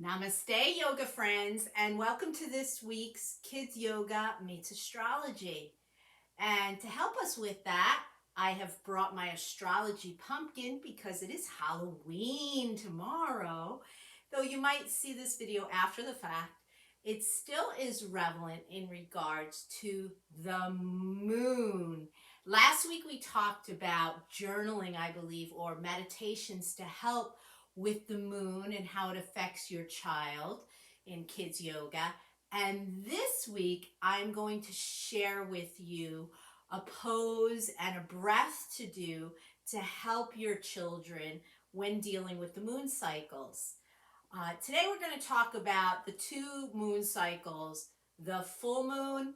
Namaste, yoga friends, and welcome to this week's Kids Yoga Meets Astrology. And to help us with that, I have brought my astrology pumpkin because it is Halloween tomorrow. Though you might see this video after the fact, it still is relevant in regards to the moon. Last week we talked about journaling, I believe, or meditations to help with the moon and how it affects your child in kids yoga. And this week I'm going to share with you a pose and a breath to do to help your children when dealing with the moon cycles. Today we're going to talk about the two moon cycles, the full moon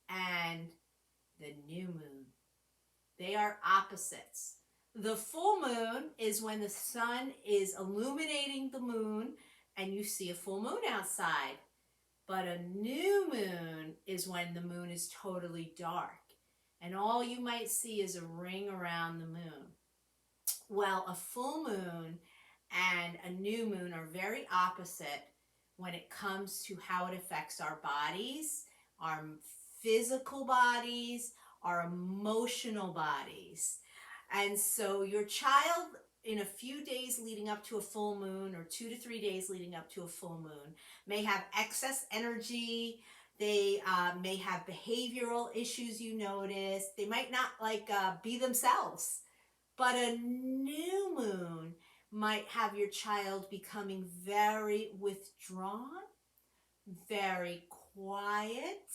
and the new moon. They are opposites. The full moon is when the sun is illuminating the moon and you see a full moon outside. But a new moon is when the moon is totally dark and all you might see is a ring around the moon. Well, a full moon and a new moon are very opposite when it comes to how it affects our bodies, our physical bodies, our emotional bodies. And so your child, in a few days leading up to a full moon or 2 to 3 days leading up to a full moon, may have excess energy. They may have behavioral issues you notice. They might not be themselves. But a new moon might have your child becoming very withdrawn, very quiet,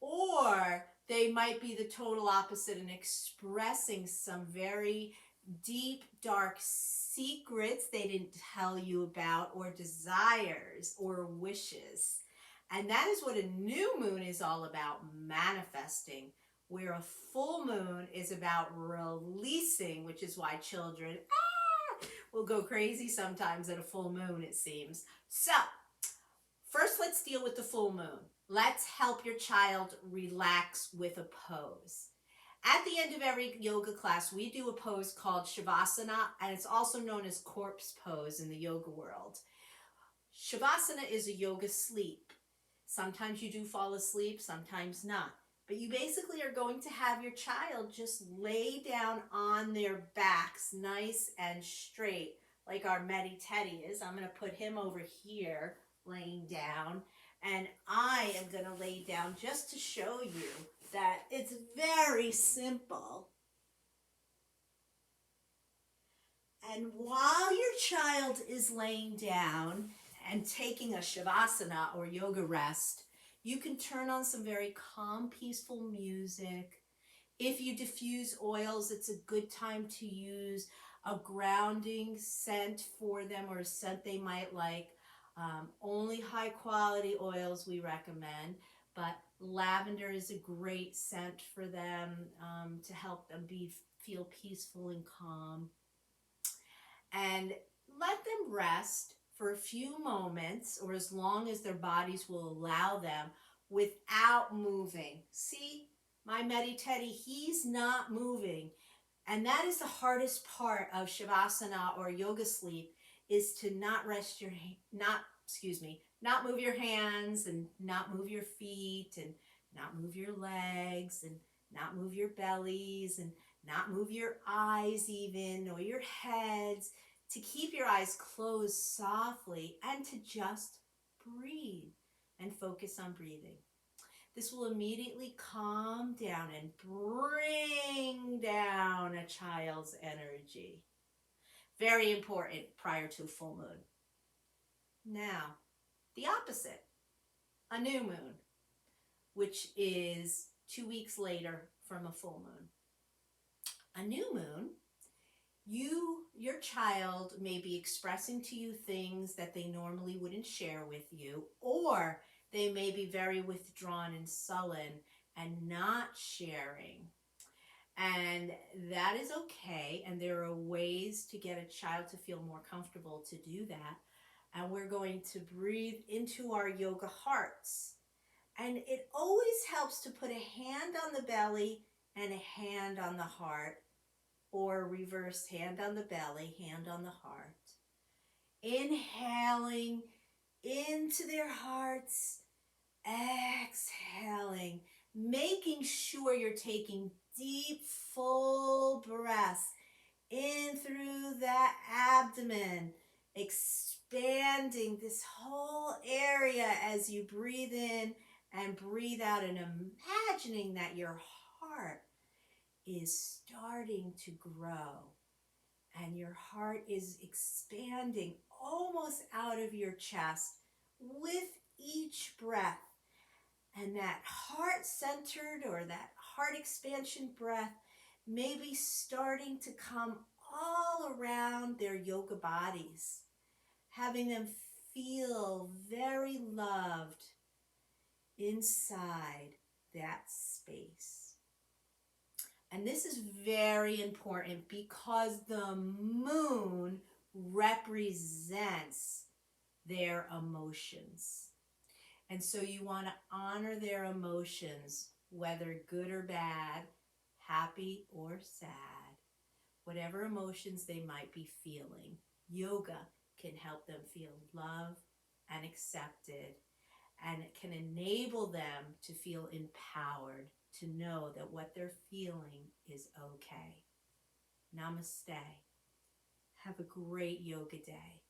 or they might be the total opposite and expressing some very deep, dark secrets they didn't tell you about, or desires or wishes. And that is what a new moon is all about, manifesting, where a full moon is about releasing, which is why children will go crazy sometimes at a full moon, it seems. So, first let's deal with the full moon. Let's help your child relax with a pose. At the end of every yoga class, we do a pose called Shavasana, and it's also known as corpse pose in the yoga world. Shavasana is a yoga sleep. Sometimes you do fall asleep, sometimes not. But you basically are going to have your child just lay down on their backs, nice and straight, like our Medi Teddy is. I'm going to put him over here, laying down. And I am going to lay down just to show you that it's very simple. And while your child is laying down and taking a Shavasana or yoga rest, you can turn on some very calm, peaceful music. If you diffuse oils, it's a good time to use a grounding scent for them or a scent they might like. Only high quality oils we recommend, but lavender is a great scent for them to help them feel peaceful and calm. And let them rest for a few moments or as long as their bodies will allow them without moving. See, my Medi Teddy, he's not moving. And that is the hardest part of Shavasana or yoga sleep, is to not move your hands and not move your feet and not move your legs and not move your bellies and not move your eyes even, or your heads, to keep your eyes closed softly and to just breathe and focus on breathing. This will immediately calm down and bring down a child's energy. Very important prior to a full moon. Now, the opposite, a new moon, which is 2 weeks later from a full moon. A new moon, your child may be expressing to you things that they normally wouldn't share with you, or they may be very withdrawn and sullen and not sharing. And that is okay, and there are ways to get a child to feel more comfortable to do that. And we're going to breathe into our yoga hearts. And it always helps to put a hand on the belly and a hand on the heart, or reversed, hand on the belly, hand on the heart. Inhaling into their hearts, exhaling, making sure you're taking deep, full breaths in through that abdomen, expanding this whole area as you breathe in and breathe out, and imagining that your heart is starting to grow and your heart is expanding almost out of your chest with each breath. And that heart centered or that heart expansion breath may be starting to come all around their yoga bodies, having them feel very loved inside that space. And this is very important because the moon represents their emotions. And so you want to honor their emotions, whether good or bad, happy or sad, whatever emotions they might be feeling. Yoga can help them feel loved and accepted, and it can enable them to feel empowered, to know that what they're feeling is okay. Namaste. Have a great yoga day.